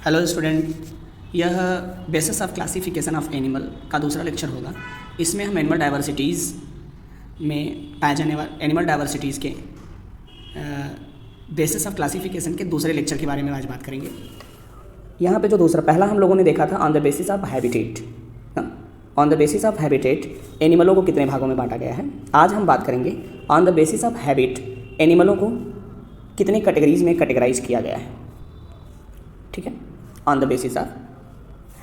Hello student, यह basis of classification of animal का दूसरा लेक्चर होगा। इसमें हम एनिमल डाइवर्सिटीज़ में पाए जाने वाले एनिमल डाइवर्सिटीज़ के बेसिस ऑफ क्लासिफिकेशन के दूसरे लेक्चर के बारे में आज बात करेंगे। यहाँ पे जो दूसरा पहला हम लोगों ने देखा था on the basis of habitat. On the basis of habitat एनिमलों को कितने भागों में बांटा गया है। आज हम बात करेंगे on the basis of habit एनिमलों को कितने कैटेगरीज में कैटेगराइज किया गया है। ठीक है, on the basis of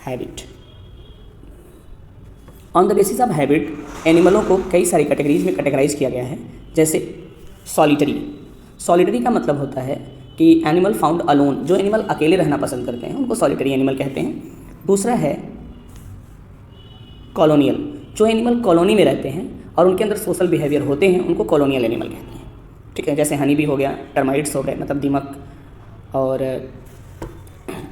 habit. On the basis of habit एनिमलों को कई सारी कैटेगरीज में कैटेगराइज किया गया है। जैसे सॉलिटरी। सॉलिटरी का मतलब होता है कि एनिमल फाउंड अलोन, जो एनिमल अकेले रहना पसंद करते हैं उनको सॉलिटरी एनिमल कहते हैं। दूसरा है कॉलोनियल, जो एनिमल कॉलोनी में रहते हैं और उनके अंदर सोशल बिहेवियर होते हैं उनको कॉलोनियल एनिमल कहते हैं। ठीक है, जैसे हनी बी हो गया, टर्माइट्स हो गए मतलब दीमक, और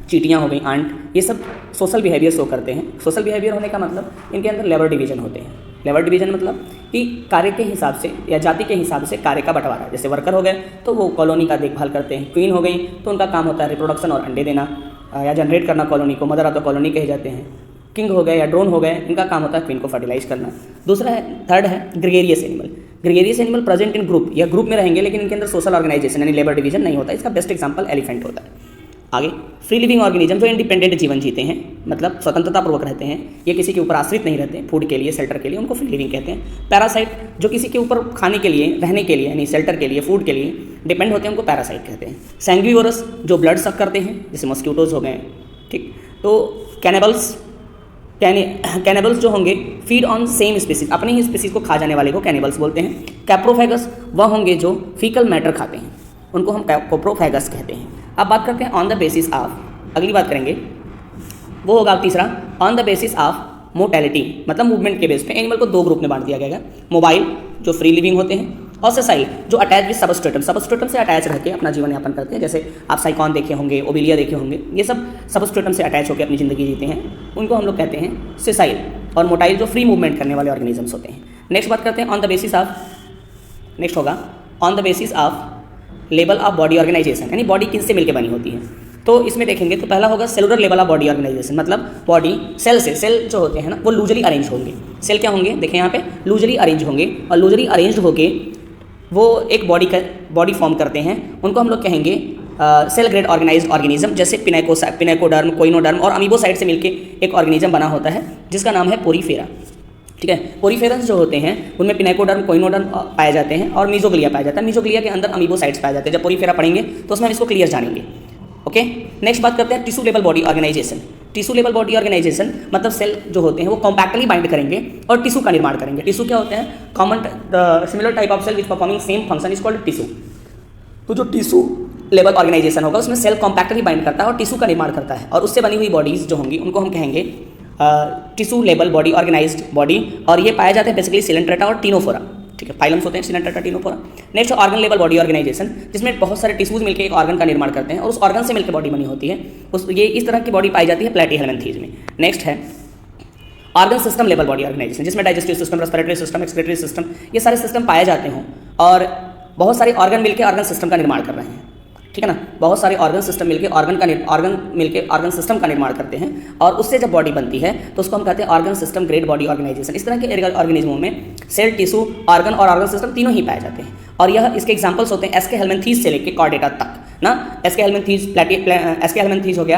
चींटियाँ हो गई, आंट, ये सब सोशल बिहेवियर शो करते हैं। सोशल बिहेवियर होने का मतलब इनके अंदर लेबर डिवीजन होते हैं। लेबर डिवीजन मतलब कि कार्य के हिसाब से या जाति के हिसाब से कार्य का बंटवारा। जैसे वर्कर हो गए तो वो कॉलोनी का देखभाल करते हैं। क्वीन हो गई तो उनका काम होता है रिप्रोडक्शन और अंडे देना या जनरेट करना कॉलोनी को, मदर ऑफ द कॉलोनी कहे जाते हैं। किंग हो गए या ड्रोन हो गए, इनका काम होता है क्वीन को फर्टिलाइज करना। दूसरा है, थर्ड है gregarious animal. Gregarious animal present in group या ग्रुप में रहेंगे लेकिन इनके अंदर सोशल ऑर्गेनाइजेशन यानी लेबर डिवीजन नहीं होता। इसका बेस्ट एग्जांपल एलिफेंट होता है। आगे फ्री लिविंग ऑर्गेनिज्म, जो इंडिपेंडेंट जीवन जीते हैं मतलब स्वतंत्रतापूर्वक रहते हैं, ये किसी के ऊपर आश्रित नहीं रहते फूड के लिए, शेल्टर के लिए, उनको फ्री लिविंग कहते हैं। पैरासाइट, जो किसी के ऊपर खाने के लिए, रहने के लिए यानी शेल्टर के लिए, फूड के लिए डिपेंड होते हैं, उनको पैरासाइट कहते हैं। सैंग्विवोरस, जो ब्लड सक करते हैं जैसे मॉस्किटोज हो गए। ठीक, तो कैनिबल्स जो होंगे फीड ऑन सेम स्पीसीज, अपनी ही स्पीसीज को खा जाने वाले को कैनिबल्स बोलते हैं। कैप्रोफेगस, वह होंगे जो फीकल मैटर खाते हैं, उनको हम कोप्रोफेगस कहते हैं। अब बात करते हैं ऑन द बेसिस ऑफ, अगली बात करेंगे वो होगा तीसरा, on the basis of mortality, मतलब मूवमेंट के बेस पे एनिमल को दो ग्रुप में बांट दिया गया है। मोबाइल, जो फ्री लिविंग होते हैं, और सेसाइल, जो अटैच विद सबस्ट्रेटम, सबस्ट्रेटम से अटैच रह के अपना जीवन यापन करते हैं। जैसे आप साइकॉन देखे होंगे, ओबिलिया देखे होंगे, ये सब सबस्ट्रेटम से अटैच होकर अपनी ज़िंदगी जीते हैं, उनको हम लोग कहते हैं सेसाइल। और मोटाइल, जो फ्री मूवमेंट करने वाले ऑर्गेनिजम्स होते हैं। नेक्स्ट बात करते हैं on the basis of, next होगा on the basis of level of body organisation, यानी बॉडी किन से मिलकर बनी होती है। तो इसमें देखेंगे तो पहला होगा cellular level of body organisation, मतलब बॉडी सेल से, सेल जो होते हैं ना वो लूजली अरेंज होंगे। सेल क्या होंगे, देखें यहाँ पे लूजली अरेंज होंगे, और लूजली अरेंज होके वो एक बॉडी फॉर्म करते हैं, उनको हम लोग कहेंगे सेल ग्रेड ऑर्गेनाइज्ड ऑर्गेनिज्म। जैसे पिनेकोडर्म, कोइनोडर्म और अमीबोसाइट से मिलकर एक ऑर्गेनिज्म बना होता है जिसका नाम है पोरीफेरा। ठीक है, पोरीफेरस जो होते हैं उनमें पिनेकोडर्म, कोइनोडर्म पाए जाते हैं और मीजोग्लिया पाया जाता है। मीजोग्लिया के अंदर अमीबोसाइट्स पाए जाते हैं। जब पोरीफेरा पढ़ेंगे तो उसमें हम इसको क्लियर जानेंगे। ओके, नेक्स्ट बात करते हैं tissue level body organisation. Tissue level body organisation मतलब सेल जो होते हैं वो कॉम्पैक्टली बाइंड करेंगे और टिश्यू का निर्माण करेंगे। टिश्यू क्या होते हैं, common similar type of cell which performing same function is called tissue. तो जो टिश्यू लेवल ऑर्गेनाइजेशन होगा उसमें सेल कॉम्पैक्टली बाइंड करता है और टिश्यू का निर्माण करता है, और उससे बनी हुई बॉडीज जो होंगी उनको हम कहेंगे tissue level body organised body. और ये पाए जाते हैं बेसिकली सिलेंट्रेटा और टीनोफोरा। ठीक है, फाइलम्स होते हैं Coelenterata, Ctenophora. Next organ level body organisation, जिसमें बहुत सारे टिश्यूज मिलकर एक ऑर्गन का निर्माण करते हैं और उस ऑर्गन से मिलकर बॉडी बनी होती है। ये इस तरह की बॉडी पाई जाती है प्लैटीहेल्मिन्थीज में। नेक्स्ट है organ system level body organisation, जिसमें digestive system, respiratory system, excretory system, ये सारे सिस्टम पाए जाते हों और बहुत सारे ऑर्गन मिलकर ऑर्गन सिस्टम का निर्माण कर रहे हैं। ठीक है ना, बहुत सारे ऑर्गन सिस्टम मिलकर ऑर्गन सिस्टम का निर्माण करते हैं और उससे जब बॉडी बनती है तो उसको हम कहते हैं organ system grade body organisation. इस तरह के ऑर्गेनिज्मों में सेल, टिश्यू, ऑर्गन और ऑर्गन सिस्टम तीनों ही पाए जाते हैं। और यह इसके एग्जांपल्स होते हैं एस्के हेल्मिन्थीज से लेकर कॉर्डेटा तक ना। एस्के हेल्मिन्थीज हो गया,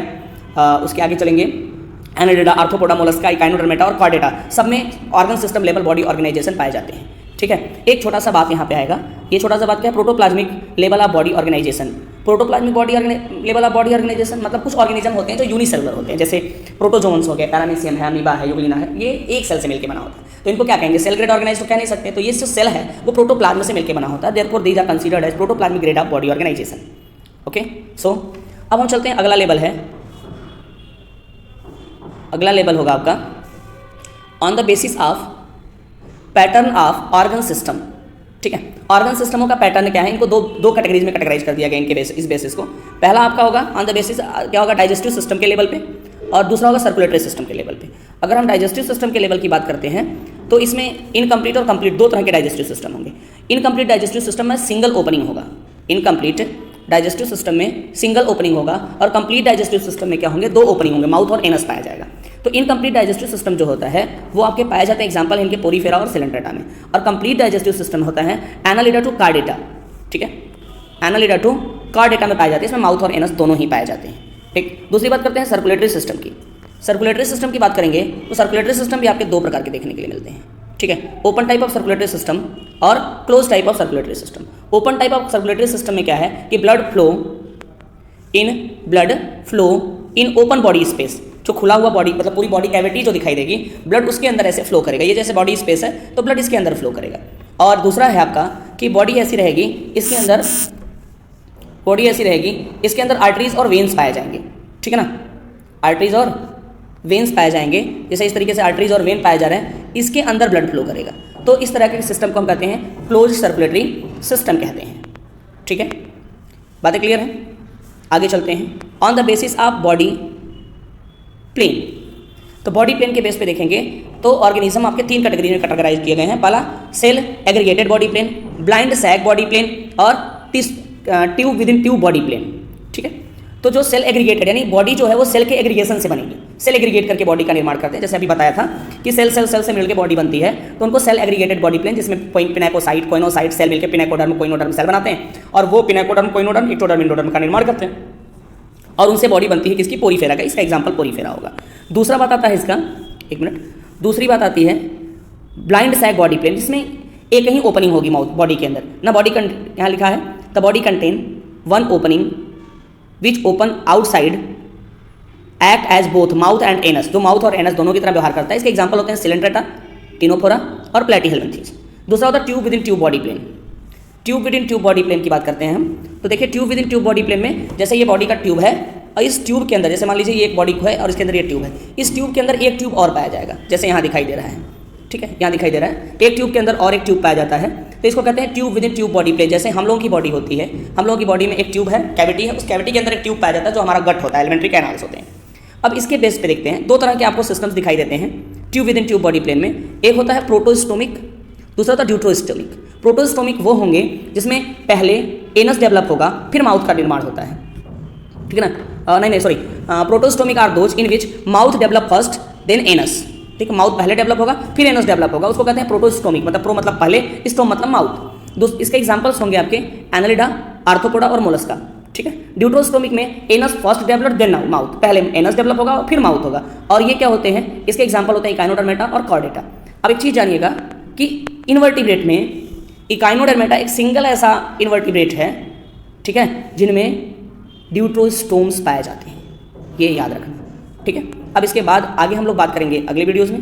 उसके आगे चलेंगे एनालिडा, आर्थ्रोपोडा, मोलस्का, इकाइनोडर्मेटा और कॉर्डेटा, सब में organ system level body organisation पाए जाते हैं। ठीक है, एक छोटा सा बात यहाँ पे आएगा। ये छोटा सा बात क्या है, protoplasmic level of body organisation. Protoplasmic level of body organisation मतलब कुछ ऑर्गेनिज्म होते हैं जो यूनिसेलुलर होते हैं, जैसे प्रोटोजोन्स हो गए, पैरामीशियम है, अमीबा है, यूग्लिना है, ये एक सेल से मिलकर बना होता है। तो इनको क्या कहेंगे, सेल ग्रेड ऑर्गेनाइज तो कह नहीं सकते। तो ये जो सेल है वो प्रोटोप्लाज्म से मिलकर बना होता है, therefore these are considered as protoplasmic grade of body organisation. Okay, so अब हम चलते हैं, अगला लेवल है, अगला लेवल होगा आपका on the basis of pattern of organ system. ठीक है, ऑर्गन सिस्टमों का पैटर्न क्या है, इनको दो कैटेगरीज में कैटेगराइज कर दिया गया इनके इस बेसिस को। पहला आपका होगा ऑन द बेसिस क्या होगा, डाइजेस्टिव सिस्टम के लेवल पे, और दूसरा होगा सर्कुलेटरी सिस्टम के लेवल पे। अगर हम डाइजेस्टिव सिस्टम के लेवल की बात करते हैं तो इसमें इनकम्प्लीट और कंप्लीट दो तरह के डाइजेस्टिव सिस्टम होंगे। इनकम्प्लीट डाइजेस्टिव सिस्टम में सिंगल ओपनिंग होगा, इनकम्प्लीट डाइजेस्टिव सिस्टम में सिंगल ओपनिंग होगा और कंप्लीट डाइजेस्टिव सिस्टम में क्या होंगे, 2 ओपनिंग होंगे, माउथ और एनस पाया जाएगा। तो इनकम्प्लीट डाइजेस्टिव सिस्टम जो होता है वो आपके पाए जाते हैं एग्जाम्पल इनके पोरीफेरा और सिलेंड्रेटा में, और कंप्लीट डाइजेस्टिव सिस्टम होता है एनालिडा टू कार्डेटा, ठीक है, एनालिडा टू कार्डेटा में पाए जाते हैं, इसमें माउथ और एनस दोनों ही पाए जाते हैं, ठीक। दूसरी बात करते हैं सर्कुलेटरी सिस्टम की। सर्कुलेटरी सिस्टम की बात करेंगे तो सर्कुलेटरी सिस्टम भी आपके 2 प्रकार के देखने के लिए मिलते हैं, ठीक है, open type of circulatory system और close type of circulatory system. Open type of circulatory system में क्या है कि blood flow in open body space, जो खुला हुआ बॉडी मतलब पूरी बॉडी कैविटी जो दिखाई देगी, ब्लड उसके अंदर ऐसे फ्लो करेगा, ये जैसे बॉडी स्पेस है तो ब्लड इसके अंदर फ्लो करेगा। और दूसरा है आपका कि बॉडी ऐसी रहेगी, इसके अंदर बॉडी ऐसी रहेगी, इसके अंदर आर्टरीज और वेन्स पाए जाएंगे, ठीक है ना, आर्टरीज और वेन्स पाए जाएंगे, जैसे इस तरीके से आर्टरीज और वेन पाए जा रहे हैं, इसके अंदर ब्लड फ्लो करेगा। तो इस तरह के सिस्टम को हम कहते हैं क्लोज सर्कुलेटरी सिस्टम कहते हैं, ठीक है, बातें क्लियर हैं। आगे चलते हैं। On the basis of body plan, तो बॉडी प्लेन के बेस पे देखेंगे तो ऑर्गेनिज्म आपके 3 कैटेगरी में कैटेगराइज किए गए हैं। पहला cell aggregated body plan, blind sac body plan और tube within tube body plan, ठीक है। तो जो सेल एग्रीगेटेड यानी बॉडी जो है वो सेल के एग्रीगेशन से बनेगी, सेल एग्रीगेट करके बॉडी का निर्माण करते हैं, जैसे अभी बताया था कि सेल से मिलकर बॉडी बनती है, तो उनको सेल एग्रीगेटेड बॉडी प्लेन, जिसमें पिनाकोसाइट कोइनोसाइट सेल मिलकर पिनाकोडर्म कोइनोडर्म सेल बनाते हैं, और वो पिनाकोडर्म कोइनोडर्म एक्टोडर्म इंडोडर्म का निर्माण करते हैं, और उनसे बॉडी बनती है किसकी, पोरीफेरा का। इसका एग्जाम्पल पोरीफेरा होगा। दूसरा बात आता है इसका, एक मिनट, दूसरी बात आती है ब्लाइंड सैग बॉडी प्लेन, जिसमें एक ही ओपनिंग होगी माउथ बॉडी के अंदर ना, बॉडी यहाँ लिखा है the body contain 1 opening which open outside act as both mouth and anus, जो माउथ और एनस दोनों की तरह व्यवहार करता है। इसके एग्जाम्पल होते हैं सिलेंड्रेटा, टिनोफोरा और प्लेटीहेल्मिन्थेस। दूसरा होता है tube within tube body plan. Tube within tube body plan की बात करते हैं हम, तो देखिए tube within tube body plan में जैसे ये बॉडी का ट्यूब है, और इस ट्यूब के अंदर जैसे मान लीजिए ये एक बॉडी है और इसके अंदर ये ट्यूब है, इस ट्यूब के अंदर एक ट्यूब और पाया जाएगा, जैसे यहाँ दिखाई दे रहा है, ठीक है, यहाँ दिखाई दे रहा है, एक ट्यूब के अंदर और एक ट्यूब पाया जाता है, तो इसको कहते हैं tube within tube body plan. जैसे हम लोगों की बॉडी होती है, हम लोगों की बॉडी में एक ट्यूब है, कैविटी है, उस कैविटी के अंदर एक ट्यूब पाया जाता है जो हमारा गट होता है, एलिमेंट्री कैनाल्स होते हैं। अब इसके बेस पे देखते हैं, 2 तरह के आपको सिस्टम्स दिखाई देते हैं tube within tube body plan में। एक होता है प्रोटोस्टोमिक, दूसरा होता है ड्यूटरोस्टोमिक। प्रोटोस्टोमिक वो होंगे जिसमें पहले एनस डेवलप होगा, फिर माउथ का निर्माण होता है, ठीक है ना, नहीं sorry, protostomic are those in which mouth develop first then anus, ठीक है, माउथ पहले डेवलप होगा फिर एनस डेवलप होगा, उसको कहते हैं प्रोटोस्टोमिक, मतलब प्रो मतलब पहले, स्टोम मतलब माउथ। इसके एग्जांपल्स होंगे आपके एनालिडा, आर्थ्रोपोडा और मोलस्का, ठीक है। ड्यूटरोस्टोमिक में anus first develop then mouth, पहले एनस डेवलप होगा फिर माउथ होगा, और ये क्या होते हैं, इसके एग्जांपल होते हैं इकाइनोडर्मेटा और कॉर्डेटा। अब एक चीज़ जानिएगा कि इनवर्टिब्रेट में इकाइनोडर्मेटा एक सिंगल ऐसा इनवर्टिब्रेट है, ठीक है, जिनमें ड्यूटरोस्टोम्स पाए जाते हैं, ये याद रखना, ठीक है। अब इसके बाद आगे हम लोग बात करेंगे अगले वीडियोज़ में।